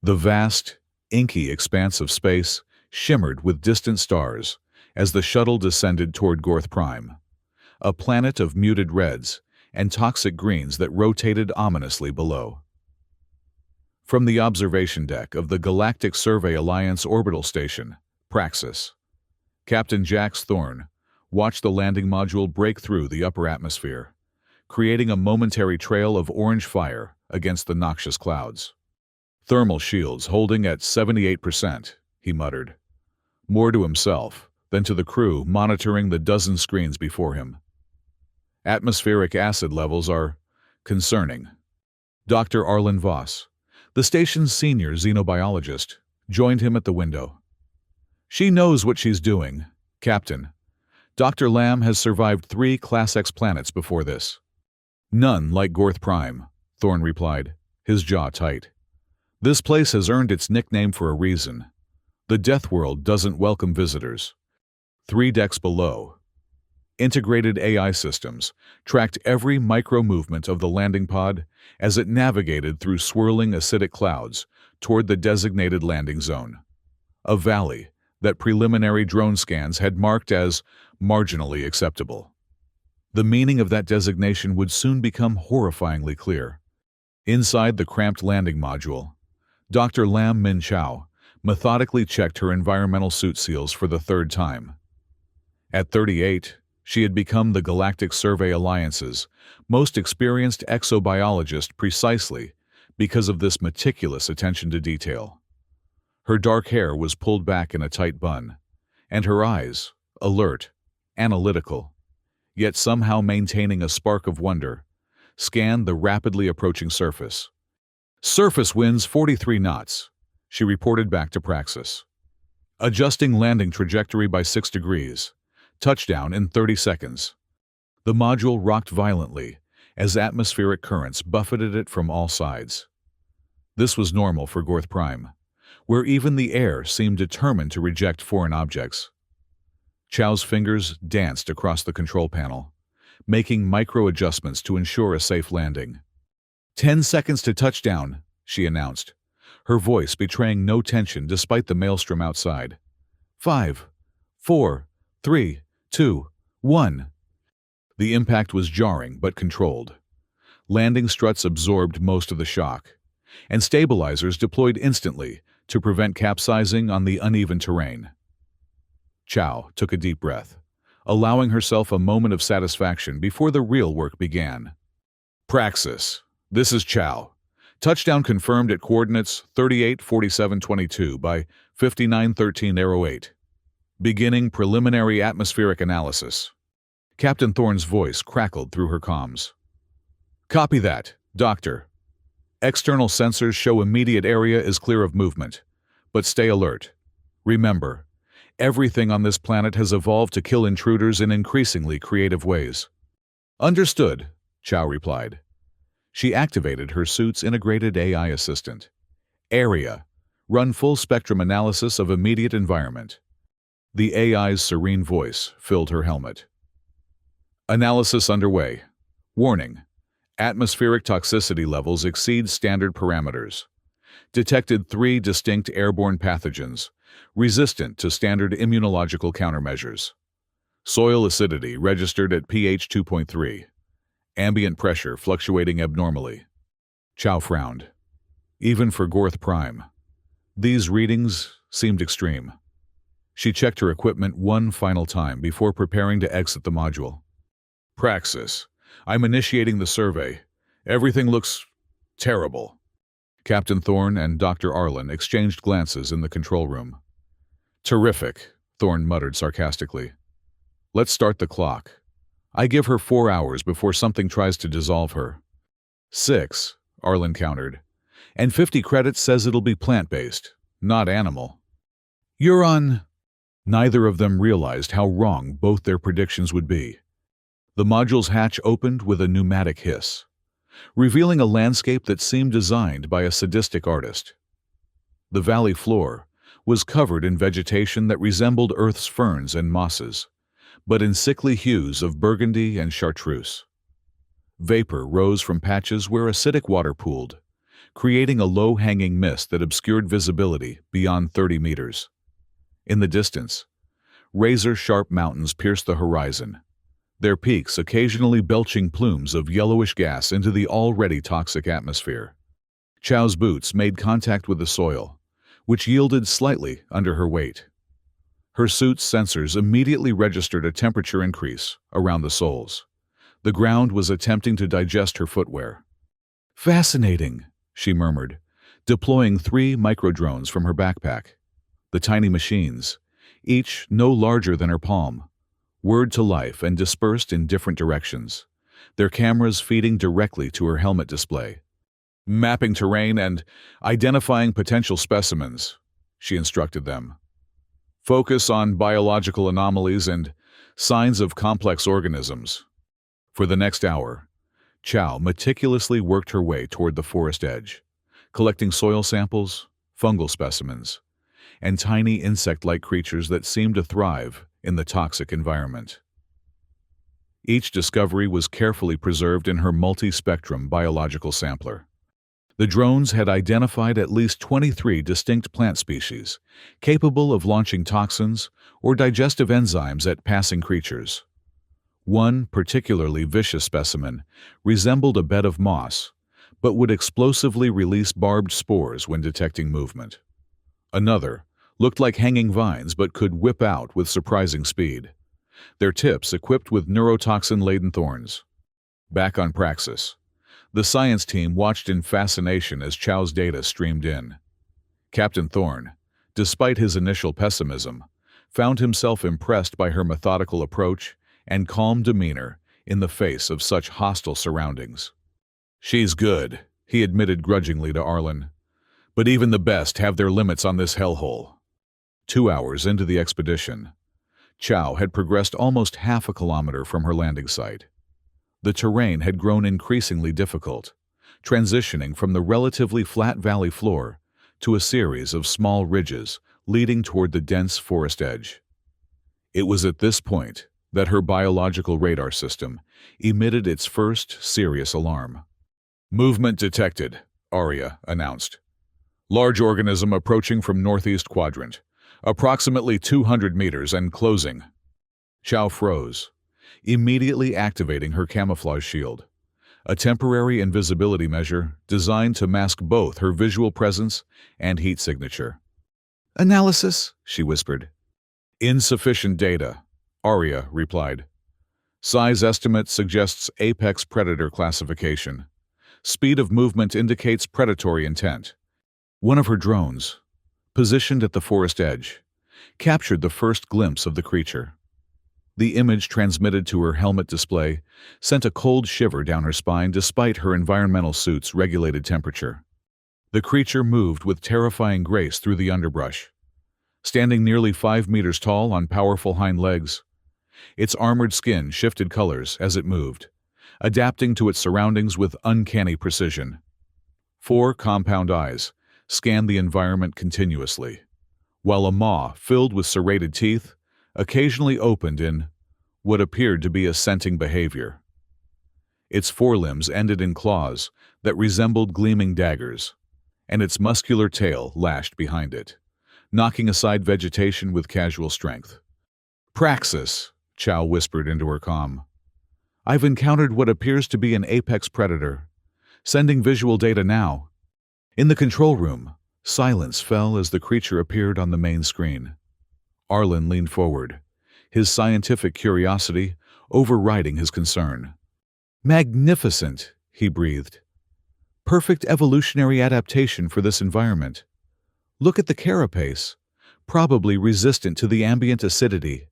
The vast, inky expanse of space shimmered with distant stars as the shuttle descended toward Gorth Prime, a planet of muted reds and toxic greens that rotated ominously below. From the observation deck of the Galactic Survey Alliance orbital station, Praxis, Captain Jax Thorne watched the landing module break through the upper atmosphere, creating a momentary trail of orange fire against the noxious clouds. "Thermal shields holding at 78%, he muttered, more to himself than to the crew monitoring the dozen screens before him. "Atmospheric acid levels are concerning." Dr. Arlen Voss, the station's senior xenobiologist, joined him at the window. "She knows what she's doing, Captain. Dr. Lamb has survived 3 Class X planets before this." "None like Gorth Prime," Thorne replied, his jaw tight. "This place has earned its nickname for a reason. The Death World doesn't welcome visitors." 3 decks below, integrated AI systems tracked every micro-movement of the landing pod as it navigated through swirling acidic clouds toward the designated landing zone, a valley that preliminary drone scans had marked as marginally acceptable. The meaning of that designation would soon become horrifyingly clear. Inside the cramped landing module, Dr. Lam Min Chao methodically checked her environmental suit seals for the 3rd time. At 38, she had become the Galactic Survey Alliance's most experienced exobiologist precisely because of this meticulous attention to detail. Her dark hair was pulled back in a tight bun, and her eyes, alert, analytical, yet somehow maintaining a spark of wonder, scanned the rapidly approaching surface. "Surface winds 43 knots, she reported back to Praxis. "Adjusting landing trajectory by 6 degrees. Touchdown in 30 seconds. The module rocked violently as atmospheric currents buffeted it from all sides. This was normal for Gorth Prime, where even the air seemed determined to reject foreign objects. Chow's fingers danced across the control panel, making micro-adjustments to ensure a safe landing. 10 seconds to touchdown, she announced, her voice betraying no tension despite the maelstrom outside. 5, 4, 3, 2, 1. The impact was jarring but controlled. Landing struts absorbed most of the shock, and stabilizers deployed instantly to prevent capsizing on the uneven terrain. Chow took a deep breath, allowing herself a moment of satisfaction before the real work began. "Praxis, this is Chow. Touchdown confirmed at coordinates 384722 by 591308. Beginning preliminary atmospheric analysis." Captain Thorne's voice crackled through her comms. "Copy that, Doctor. External sensors show immediate area is clear of movement, but stay alert. Remember, everything on this planet has evolved to kill intruders in increasingly creative ways." "Understood," Chow replied. She activated her suit's integrated AI assistant. "Area, run full spectrum analysis of immediate environment." The AI's serene voice filled her helmet. "Analysis underway. Warning. Atmospheric toxicity levels exceed standard parameters. Detected 3 distinct airborne pathogens, resistant to standard immunological countermeasures. Soil acidity registered at pH 2.3. Ambient pressure fluctuating abnormally." Chow frowned. Even for Gorth Prime, these readings seemed extreme. She checked her equipment one final time before preparing to exit the module. "Praxis, I'm initiating the survey. Everything looks terrible." Captain Thorne and Dr. Arlen exchanged glances in the control room. "Terrific," Thorne muttered sarcastically. "Let's start the clock. I give her 4 hours before something tries to dissolve her." 6, Arlen countered. "And 50 credits says it'll be plant-based, not animal." "You're on..." Neither of them realized how wrong both their predictions would be. The module's hatch opened with a pneumatic hiss, revealing a landscape that seemed designed by a sadistic artist. The valley floor was covered in vegetation that resembled Earth's ferns and mosses, but in sickly hues of burgundy and chartreuse. Vapor rose from patches where acidic water pooled, creating a low-hanging mist that obscured visibility beyond 30 meters. In the distance, razor-sharp mountains pierced the horizon, their peaks occasionally belching plumes of yellowish gas into the already toxic atmosphere. Chow's boots made contact with the soil, which yielded slightly under her weight. Her suit's sensors immediately registered a temperature increase around the soles. The ground was attempting to digest her footwear. "Fascinating," she murmured, deploying 3 microdrones from her backpack. The tiny machines, each no larger than her palm, whirred to life and dispersed in different directions, their cameras feeding directly to her helmet display. "Mapping terrain and identifying potential specimens," she instructed them. "Focus on biological anomalies and signs of complex organisms." For the next hour, Chow meticulously worked her way toward the forest edge, collecting soil samples, fungal specimens, and tiny insect-like creatures that seemed to thrive in the toxic environment. Each discovery was carefully preserved in her multi-spectrum biological sampler. The drones had identified at least 23 distinct plant species, capable of launching toxins or digestive enzymes at passing creatures. One particularly vicious specimen resembled a bed of moss, but would explosively release barbed spores when detecting movement. Another looked like hanging vines but could whip out with surprising speed, their tips equipped with neurotoxin-laden thorns. Back on Praxis, the science team watched in fascination as Chow's data streamed in. Captain Thorne, despite his initial pessimism, found himself impressed by her methodical approach and calm demeanor in the face of such hostile surroundings. "She's good," he admitted grudgingly to Arlen. "But even the best have their limits on this hellhole." 2 hours into the expedition, Chow had progressed almost half a kilometer from her landing site. The terrain had grown increasingly difficult, transitioning from the relatively flat valley floor to a series of small ridges leading toward the dense forest edge. It was at this point that her biological radar system emitted its first serious alarm. "Movement detected," Arya announced. "Large organism approaching from northeast quadrant. Approximately 200 meters and closing." Chow froze, immediately activating her camouflage shield, a temporary invisibility measure designed to mask both her visual presence and heat signature. "Analysis," she whispered. "Insufficient data," Arya replied. "Size estimate suggests apex predator classification. Speed of movement indicates predatory intent." One of her drones, positioned at the forest edge, captured the first glimpse of the creature. The image transmitted to her helmet display sent a cold shiver down her spine despite her environmental suit's regulated temperature. The creature moved with terrifying grace through the underbrush. Standing nearly 5 meters tall on powerful hind legs, its armored skin shifted colors as it moved, adapting to its surroundings with uncanny precision. 4 compound eyes scanned the environment continuously, while a maw filled with serrated teeth occasionally opened in what appeared to be assenting behavior. Its forelimbs ended in claws that resembled gleaming daggers, and its muscular tail lashed behind it, knocking aside vegetation with casual strength. "Praxis," Chow whispered into her comm. "I've encountered what appears to be an apex predator. Sending visual data now." In the control room, silence fell as the creature appeared on the main screen. Arlen leaned forward, his scientific curiosity overriding his concern. "Magnificent," he breathed. "Perfect evolutionary adaptation for this environment. Look at the carapace, probably resistant to the ambient acidity.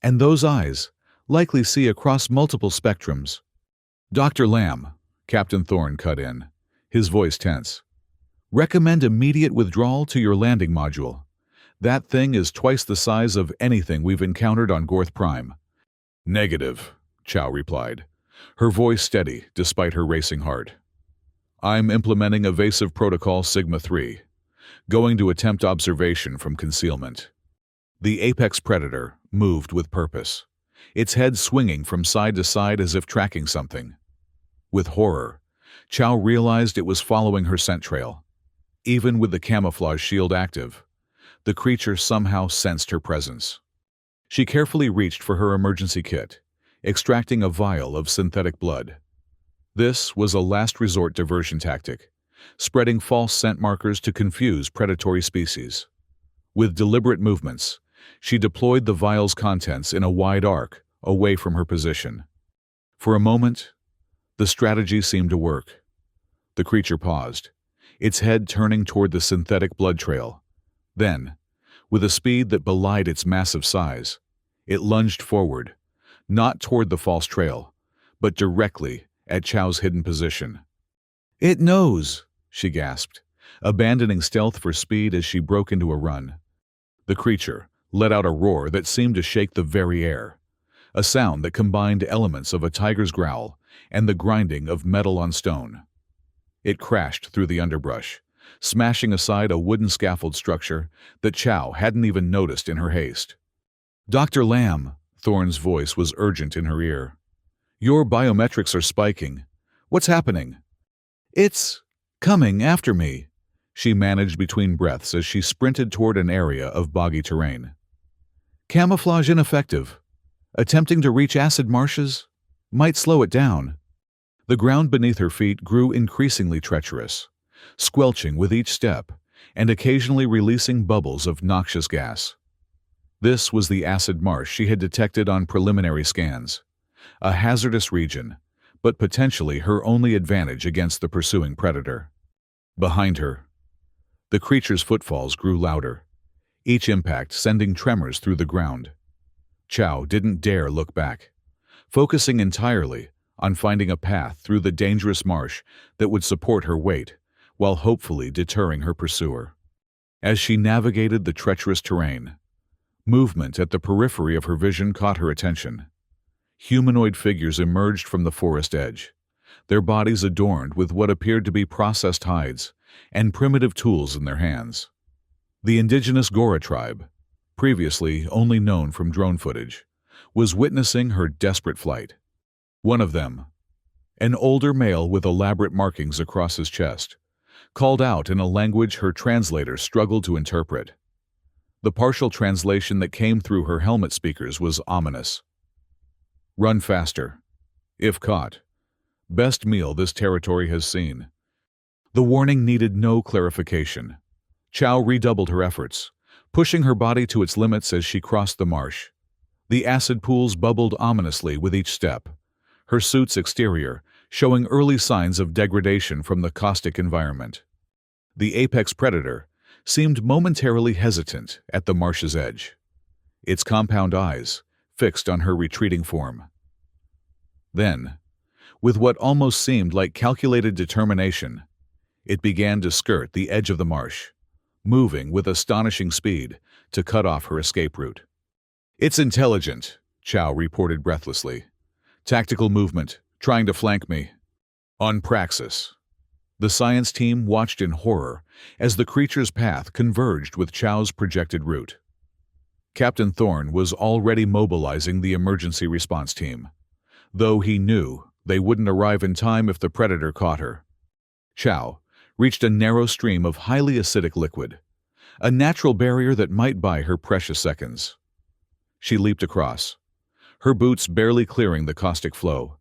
And those eyes, likely see across multiple spectrums." "Dr. Lamb," Captain Thorne cut in, his voice tense. "Recommend immediate withdrawal to your landing module. That thing is twice the size of anything we've encountered on Gorth Prime." "Negative," Chow replied, her voice steady despite her racing heart. "I'm implementing evasive protocol Sigma-3, going to attempt observation from concealment." The apex predator moved with purpose, its head swinging from side to side as if tracking something. With horror, Chow realized it was following her scent trail. Even with the camouflage shield active, the creature somehow sensed her presence. She carefully reached for her emergency kit, extracting a vial of synthetic blood. This was a last resort diversion tactic, spreading false scent markers to confuse predatory species. With deliberate movements, she deployed the vial's contents in a wide arc away from her position. For a moment, the strategy seemed to work. The creature paused, its head turning toward the synthetic blood trail. Then, with a speed that belied its massive size, it lunged forward, not toward the false trail, but directly at Chow's hidden position. "It knows," she gasped, abandoning stealth for speed as she broke into a run. The creature let out a roar that seemed to shake the very air, a sound that combined elements of a tiger's growl and the grinding of metal on stone. It crashed through the underbrush, smashing aside a wooden scaffold structure that Chow hadn't even noticed in her haste. "Dr. Lamb," Thorne's voice was urgent in her ear. "Your biometrics are spiking. What's happening?" "It's coming after me," she managed between breaths as she sprinted toward an area of boggy terrain. "Camouflage ineffective. Attempting to reach acid marshes might slow it down." The ground beneath her feet grew increasingly treacherous, squelching with each step and occasionally releasing bubbles of noxious gas. This was the acid marsh she had detected on preliminary scans, a hazardous region, but potentially her only advantage against the pursuing predator. Behind her, the creature's footfalls grew louder, each impact sending tremors through the ground. Chow didn't dare look back, focusing entirely on finding a path through the dangerous marsh that would support her weight, while hopefully deterring her pursuer. As she navigated the treacherous terrain, movement at the periphery of her vision caught her attention. Humanoid figures emerged from the forest edge, their bodies adorned with what appeared to be processed hides and primitive tools in their hands. The indigenous Gora tribe, previously only known from drone footage, was witnessing her desperate flight. One of them, an older male with elaborate markings across his chest, called out in a language her translator struggled to interpret. The partial translation that came through her helmet speakers was ominous. "Run faster. If caught, best meal this territory has seen." The warning needed no clarification. Chow redoubled her efforts, pushing her body to its limits as she crossed the marsh. The acid pools bubbled ominously with each step, her suit's exterior showing early signs of degradation from the caustic environment. The apex predator seemed momentarily hesitant at the marsh's edge, its compound eyes fixed on her retreating form. Then, with what almost seemed like calculated determination, it began to skirt the edge of the marsh, moving with astonishing speed to cut off her escape route. "It's intelligent," Chow reported breathlessly. "Tactical movement, trying to flank me." On Praxis, the science team watched in horror as the creature's path converged with Chow's projected route. Captain Thorne was already mobilizing the emergency response team, though he knew they wouldn't arrive in time if the predator caught her. Chow reached a narrow stream of highly acidic liquid, a natural barrier that might buy her precious seconds. She leaped across, her boots barely clearing the caustic flow.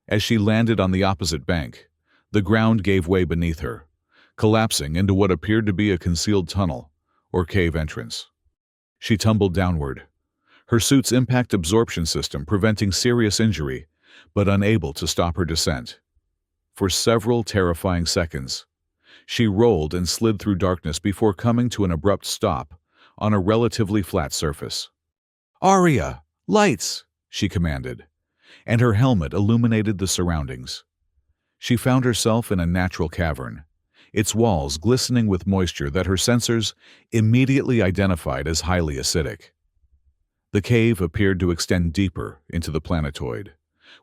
As she landed on the opposite bank, the ground gave way beneath her, collapsing into what appeared to be a concealed tunnel or cave entrance. She tumbled downward, her suit's impact absorption system preventing serious injury, but unable to stop her descent. For several terrifying seconds, she rolled and slid through darkness before coming to an abrupt stop on a relatively flat surface. "Arya, lights!" she commanded, and her helmet illuminated the surroundings. She found herself in a natural cavern, its walls glistening with moisture that her sensors immediately identified as highly acidic. The cave appeared to extend deeper into the planetoid,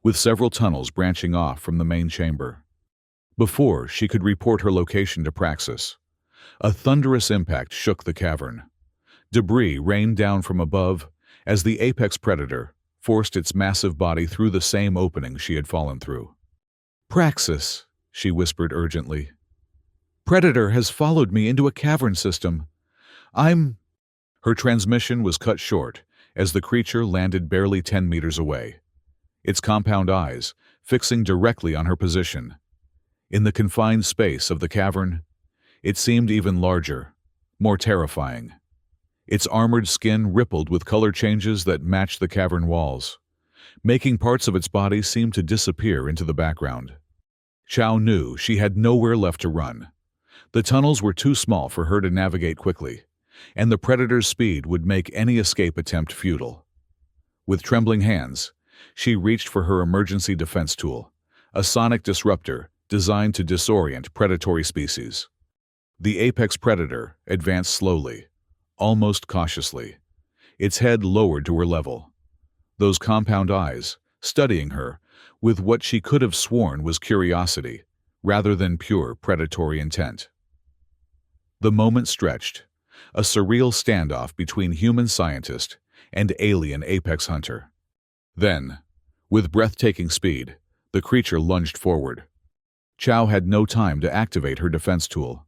with several tunnels branching off from the main chamber. Before she could report her location to Praxis, a thunderous impact shook the cavern. Debris rained down from above as the apex predator forced its massive body through the same opening she had fallen through. "Praxis," she whispered urgently. "Predator has followed me into a cavern system. I'm—" Her transmission was cut short as the creature landed barely 10 meters away, its compound eyes fixing directly on her position. In the confined space of the cavern, it seemed even larger, more terrifying. Its armored skin rippled with color changes that matched the cavern walls, making parts of its body seem to disappear into the background. Chow knew she had nowhere left to run. The tunnels were too small for her to navigate quickly, and the predator's speed would make any escape attempt futile. With trembling hands, she reached for her emergency defense tool, a sonic disruptor designed to disorient predatory species. The apex predator advanced slowly, almost cautiously, its head lowered to her level. Those compound eyes, studying her, with what she could have sworn was curiosity, rather than pure predatory intent. The moment stretched, a surreal standoff between human scientist and alien apex hunter. Then, with breathtaking speed, the creature lunged forward. Chow had no time to activate her defense tool.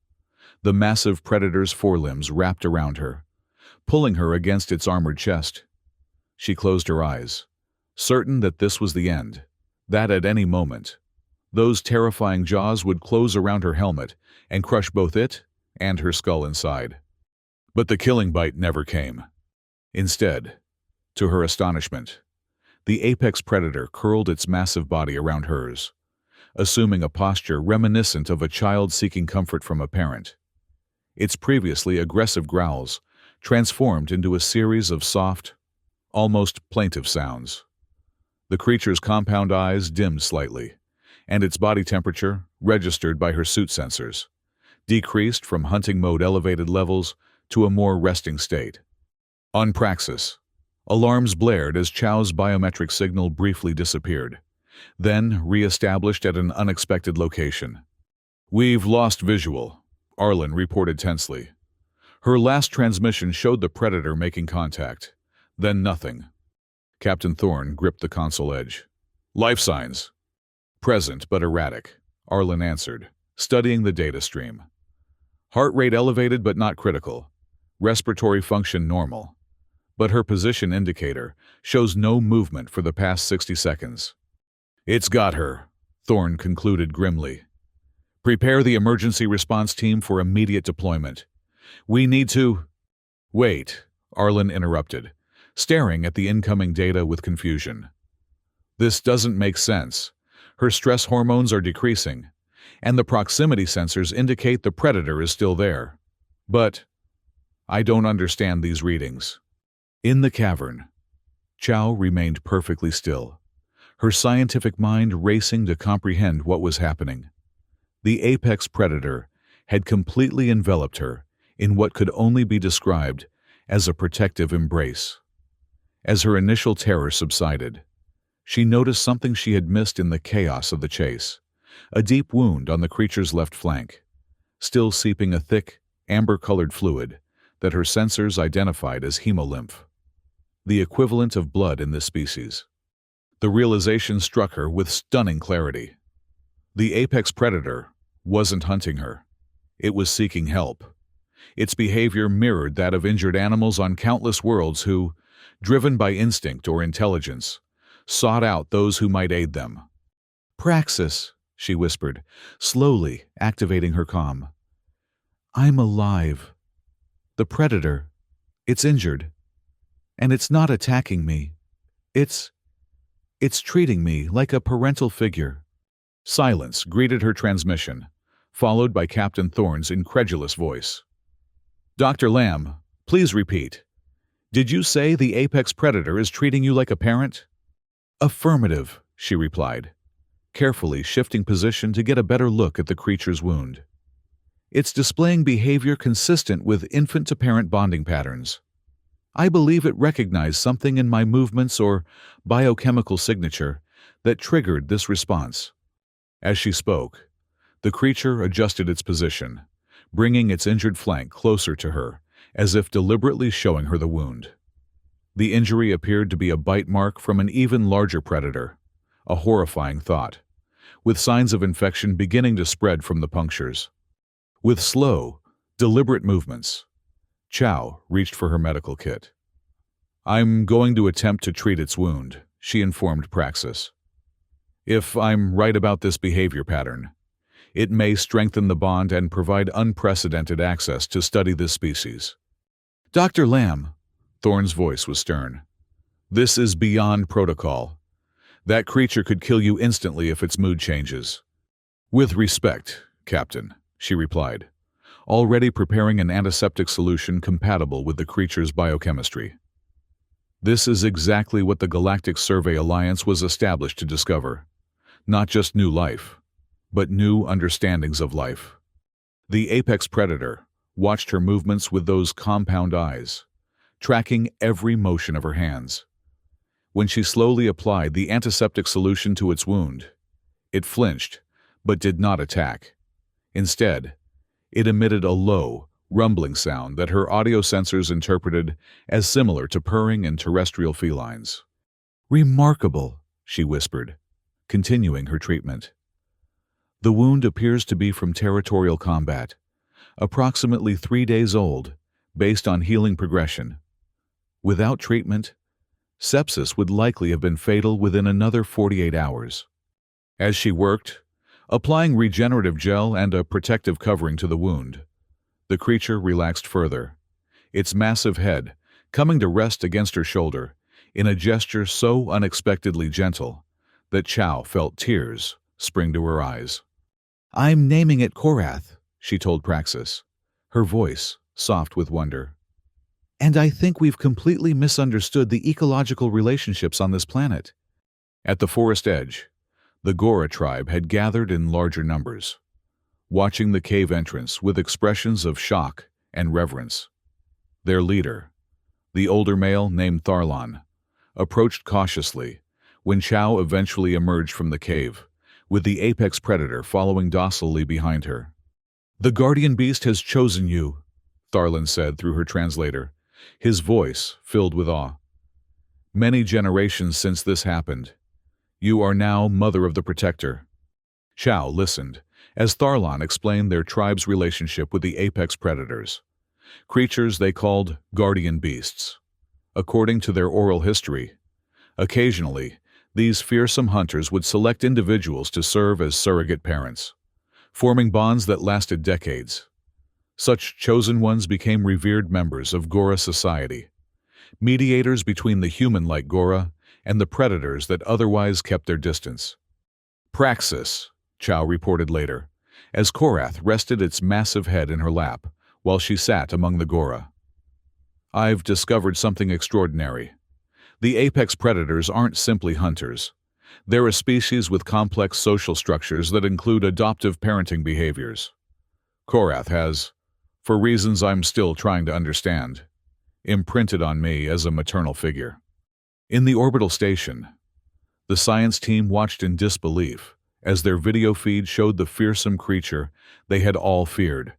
The massive predator's forelimbs wrapped around her, pulling her against its armored chest. She closed her eyes, certain that this was the end, that at any moment, those terrifying jaws would close around her helmet and crush both it and her skull inside. But the killing bite never came. Instead, to her astonishment, the apex predator curled its massive body around hers, assuming a posture reminiscent of a child seeking comfort from a parent. Its previously aggressive growls transformed into a series of soft, almost plaintive sounds. The creature's compound eyes dimmed slightly, and its body temperature, registered by her suit sensors, decreased from hunting mode elevated levels to a more resting state. On Praxis, alarms blared as Chow's biometric signal briefly disappeared, then re-established at an unexpected location. "We've lost visual," Arlen reported tensely. Her last transmission showed the predator making contact, then nothing. Captain Thorne gripped the console edge. "Life signs." "Present but erratic," Arlen answered, studying the data stream. "Heart rate elevated but not critical. Respiratory function normal. But her position indicator shows no movement for the past 60 seconds. "It's got her," Thorne concluded grimly. "Prepare the emergency response team for immediate deployment. We need to—" "Wait," Arlen interrupted, staring at the incoming data with confusion. "This doesn't make sense. Her stress hormones are decreasing, and the proximity sensors indicate the predator is still there. But I don't understand these readings." In the cavern, Chow remained perfectly still, her scientific mind racing to comprehend what was happening. The apex predator had completely enveloped her in what could only be described as a protective embrace. As her initial terror subsided, she noticed something she had missed in the chaos of the chase: a deep wound on the creature's left flank, still seeping a thick, amber-colored fluid that her sensors identified as hemolymph, the equivalent of blood in this species. The realization struck her with stunning clarity. The apex predator wasn't hunting her. It was seeking help. Its behavior mirrored that of injured animals on countless worlds who, driven by instinct or intelligence, sought out those who might aid them. "Praxis," she whispered, slowly activating her comm. "I'm alive. The predator, it's injured. And it's not attacking me. It's treating me like a parental figure." Silence greeted her transmission, followed by Captain Thorne's incredulous voice. "Dr. Lamb, please repeat. Did you say the apex predator is treating you like a parent?" "Affirmative," she replied, carefully shifting position to get a better look at the creature's wound. "It's displaying behavior consistent with infant-to-parent bonding patterns. I believe it recognized something in my movements or biochemical signature that triggered this response." As she spoke, the creature adjusted its position, bringing its injured flank closer to her, as if deliberately showing her the wound. The injury appeared to be a bite mark from an even larger predator, a horrifying thought, with signs of infection beginning to spread from the punctures. With slow, deliberate movements, Chow reached for her medical kit. "I'm going to attempt to treat its wound," she informed Praxis. "If I'm right about this behavior pattern, it may strengthen the bond and provide unprecedented access to study this species." "Dr. Lamb," Thorne's voice was stern, "this is beyond protocol. That creature could kill you instantly if its mood changes." "With respect, Captain," she replied, already preparing an antiseptic solution compatible with the creature's biochemistry. This is exactly what the Galactic Survey Alliance was established to discover. Not just new life, but new understandings of life. The apex predator watched her movements with those compound eyes, tracking every motion of her hands. When she slowly applied the antiseptic solution to its wound, it flinched, but did not attack. Instead, it emitted a low, rumbling sound that her audio sensors interpreted as similar to purring in terrestrial felines. "Remarkable," she whispered, continuing her treatment. "The wound appears to be from territorial combat, approximately 3 days old, based on healing progression. Without treatment, sepsis would likely have been fatal within another 48 hours. As she worked, applying regenerative gel and a protective covering to the wound, the creature relaxed further, its massive head coming to rest against her shoulder in a gesture so unexpectedly gentle that Chow felt tears spring to her eyes. "I'm naming it Korath," she told Praxis, her voice soft with wonder. "And I think we've completely misunderstood the ecological relationships on this planet." At the forest edge, the Gora tribe had gathered in larger numbers, watching the cave entrance with expressions of shock and reverence. Their leader, the older male named Tharlon, approached cautiously when Chow eventually emerged from the cave, with the apex predator following docilely behind her. "The guardian beast has chosen you," Tharlon said through her translator, his voice filled with awe. "Many generations since this happened. You are now Mother of the Protector." Chow listened as Tharlon explained their tribe's relationship with the apex predators, creatures they called guardian beasts. According to their oral history, occasionally, these fearsome hunters would select individuals to serve as surrogate parents, forming bonds that lasted decades. Such chosen ones became revered members of Gora society, mediators between the human-like Gora and the predators that otherwise kept their distance. "Praxis," Chow reported later, as Korath rested its massive head in her lap while she sat among the Gora. "I've discovered something extraordinary. The apex predators aren't simply hunters. They're a species with complex social structures that include adoptive parenting behaviors. Korath has, for reasons I'm still trying to understand, imprinted on me as a maternal figure." In the orbital station, the science team watched in disbelief as their video feed showed the fearsome creature they had all feared,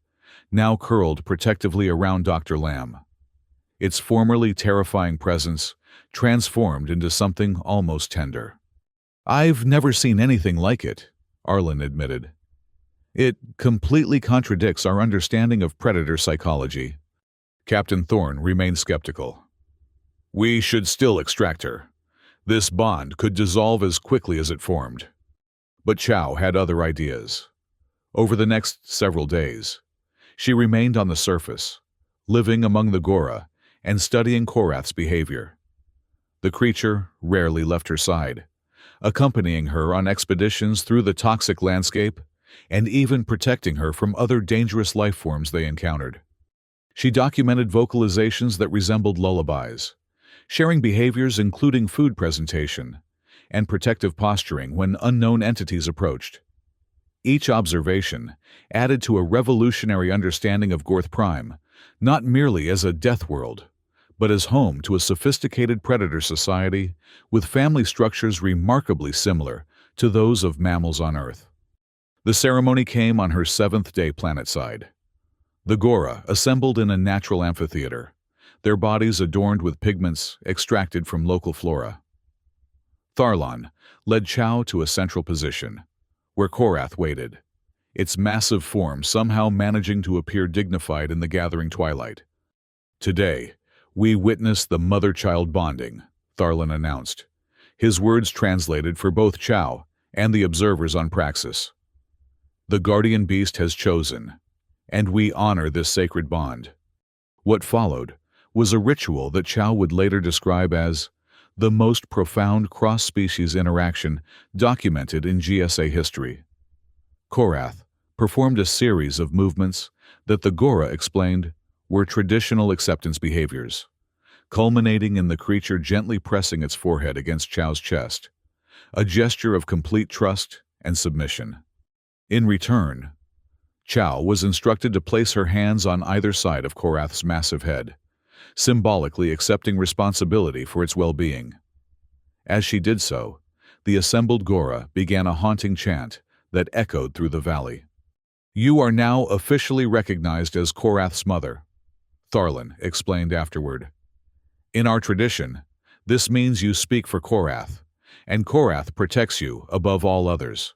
now curled protectively around Dr. Lamb. Its formerly terrifying presence transformed into something almost tender. "I've never seen anything like it," Arlen admitted. "It completely contradicts our understanding of predator psychology." Captain Thorne remained skeptical. "We should still extract her. This bond could dissolve as quickly as it formed." But Chow had other ideas. Over the next several days, she remained on the surface, living among the Gora and studying Korath's behavior. The creature rarely left her side, accompanying her on expeditions through the toxic landscape and even protecting her from other dangerous life forms they encountered. She documented vocalizations that resembled lullabies, sharing behaviors including food presentation and protective posturing when unknown entities approached. Each observation added to a revolutionary understanding of Gorth Prime, not merely as a death world, but as home to a sophisticated predator society with family structures remarkably similar to those of mammals on Earth. The ceremony came on her 7th-day planetside. The Gora assembled in a natural amphitheater, their bodies adorned with pigments extracted from local flora. Tharlon led Chow to a central position, where Korath waited, its massive form somehow managing to appear dignified in the gathering twilight. "Today, we witness the mother-child bonding," Tharlan announced, his words translated for both Chow and the observers on Praxis. "The guardian beast has chosen, and we honor this sacred bond." What followed was a ritual that Chow would later describe as the most profound cross-species interaction documented in GSA history. Korath performed a series of movements that the Gora explained were traditional acceptance behaviors, culminating in the creature gently pressing its forehead against Chow's chest, a gesture of complete trust and submission. In return, Chow was instructed to place her hands on either side of Korath's massive head, symbolically accepting responsibility for its well-being. As she did so, the assembled Gora began a haunting chant that echoed through the valley. "You are now officially recognized as Korath's mother," Tharlan explained afterward. "In our tradition, this means you speak for Korath, and Korath protects you above all others."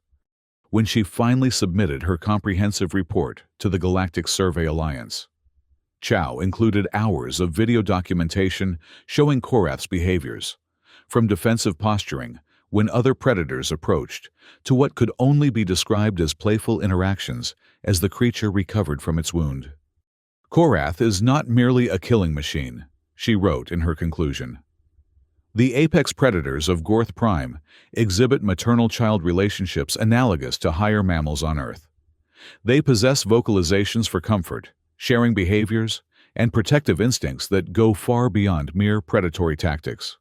When she finally submitted her comprehensive report to the Galactic Survey Alliance, Chow included hours of video documentation showing Korath's behaviors, from defensive posturing when other predators approached to what could only be described as playful interactions as the creature recovered from its wound. "Korath is not merely a killing machine," she wrote in her conclusion. "The apex predators of Gorth Prime exhibit maternal-child relationships analogous to higher mammals on Earth. They possess vocalizations for comfort, sharing behaviors, and protective instincts that go far beyond mere predatory tactics.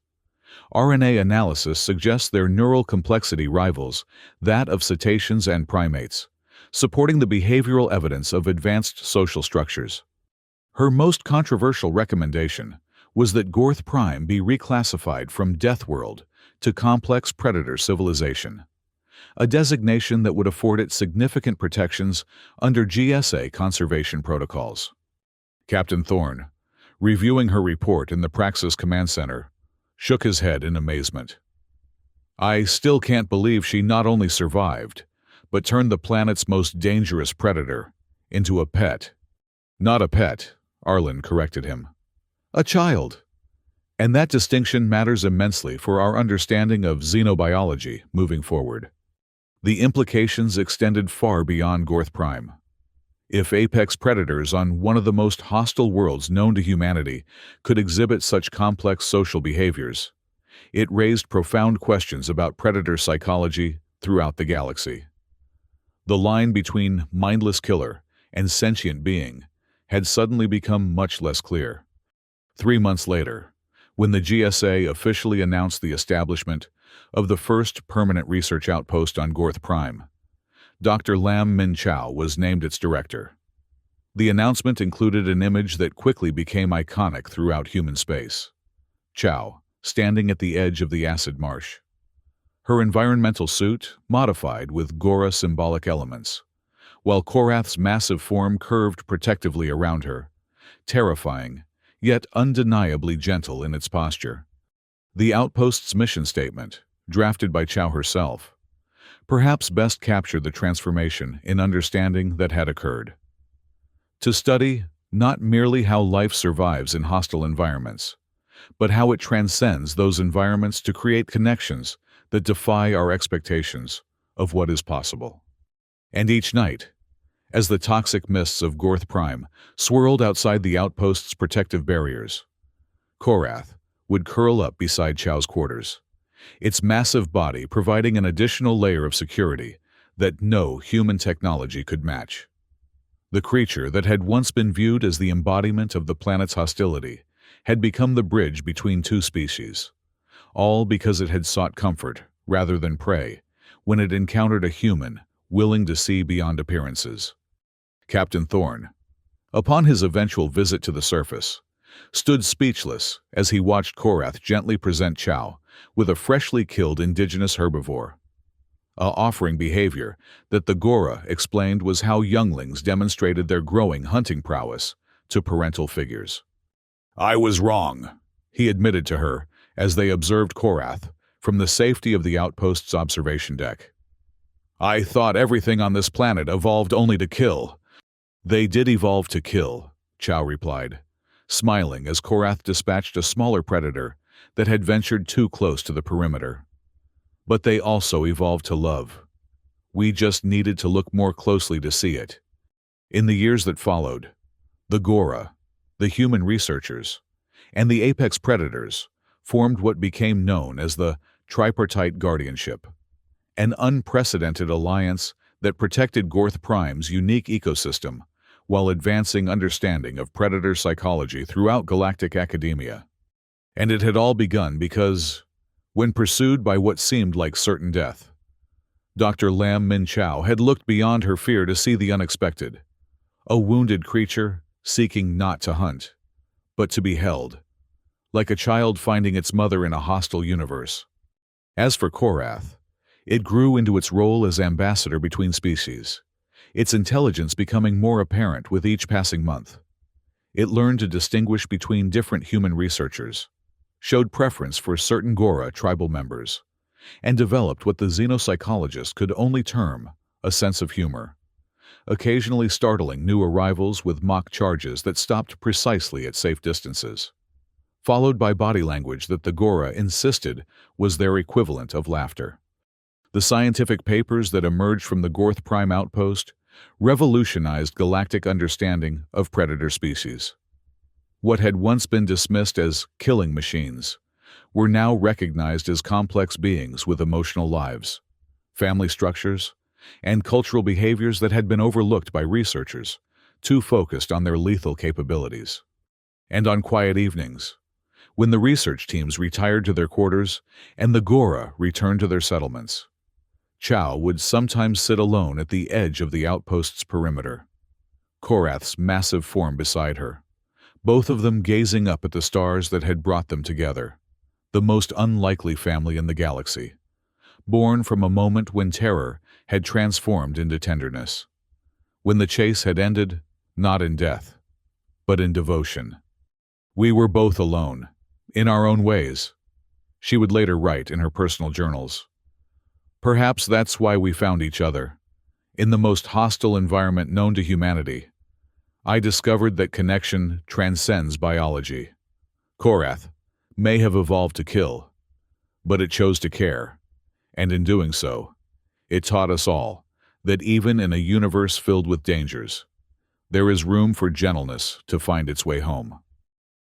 RNA analysis suggests their neural complexity rivals that of cetaceans and primates, supporting the behavioral evidence of advanced social structures." Her most controversial recommendation was that Gorth Prime be reclassified from Death World to Complex Predator Civilization, a designation that would afford it significant protections under GSA conservation protocols. Captain Thorne, reviewing her report in the Praxis Command Center, shook his head in amazement. "I still can't believe she not only survived, but turned the planet's most dangerous predator into a pet." "Not a pet," Arlen corrected him. "A child." And that distinction matters immensely for our understanding of xenobiology moving forward. The implications extended far beyond Gorth Prime. If apex predators on one of the most hostile worlds known to humanity could exhibit such complex social behaviors, it raised profound questions about predator psychology throughout the galaxy. The line between mindless killer and sentient being had suddenly become much less clear. 3 months later, when the GSA officially announced the establishment of the first permanent research outpost on Gorth Prime, Dr. Lam Min Chow was named its director. The announcement included an image that quickly became iconic throughout human space. Chow, standing at the edge of the acid marsh. Her environmental suit modified with Gora symbolic elements, while Korath's massive form curved protectively around her, terrifying, yet undeniably gentle in its posture. The outpost's mission statement, drafted by Chow herself, perhaps best captured the transformation in understanding that had occurred. To study not merely how life survives in hostile environments, but how it transcends those environments to create connections that defy our expectations of what is possible. And each night, as the toxic mists of Gorth Prime swirled outside the outpost's protective barriers, Korath would curl up beside Chow's quarters, its massive body providing an additional layer of security that no human technology could match. The creature that had once been viewed as the embodiment of the planet's hostility had become the bridge between two species, all because it had sought comfort rather than prey when it encountered a human willing to see beyond appearances. Captain Thorne, upon his eventual visit to the surface, stood speechless as he watched Korath gently present Chow with a freshly killed indigenous herbivore, a offering behavior that the Gora explained was how younglings demonstrated their growing hunting prowess to parental figures. "I was wrong," he admitted to her as they observed Korath from the safety of the outpost's observation deck. I thought everything on this planet evolved only to kill. They did evolve to kill, Chow replied, smiling as Korath dispatched a smaller predator that had ventured too close to the perimeter. But they also evolved to love. We just needed to look more closely to see it. In the years that followed, the Gora, the human researchers, and the apex predators formed what became known as the Tripartite Guardianship, an unprecedented alliance that protected Gorth Prime's unique ecosystem while advancing understanding of predator psychology throughout galactic academia. And it had all begun because, when pursued by what seemed like certain death, Dr. Lam Min Chow had looked beyond her fear to see the unexpected, a wounded creature seeking not to hunt, but to be held, like a child finding its mother in a hostile universe. As for Korath, it grew into its role as ambassador between species, its intelligence becoming more apparent with each passing month. It learned to distinguish between different human researchers, showed preference for certain Gora tribal members, and developed what the xenopsychologist could only term a sense of humor, occasionally startling new arrivals with mock charges that stopped precisely at safe distances, followed by body language that the Gora insisted was their equivalent of laughter. The scientific papers that emerged from the Gorth Prime outpost revolutionized galactic understanding of predator species. What had once been dismissed as killing machines were now recognized as complex beings with emotional lives, family structures, and cultural behaviors that had been overlooked by researchers, too focused on their lethal capabilities. And on quiet evenings, when the research teams retired to their quarters and the Gora returned to their settlements, Chow would sometimes sit alone at the edge of the outpost's perimeter, Korath's massive form beside her, both of them gazing up at the stars that had brought them together, the most unlikely family in the galaxy, born from a moment when terror had transformed into tenderness, when the chase had ended, not in death, but in devotion. We were both alone, in our own ways, she would later write in her personal journals. Perhaps that's why we found each other. In the most hostile environment known to humanity, I discovered that connection transcends biology. Korath may have evolved to kill, but it chose to care, and in doing so, it taught us all that even in a universe filled with dangers, there is room for gentleness to find its way home.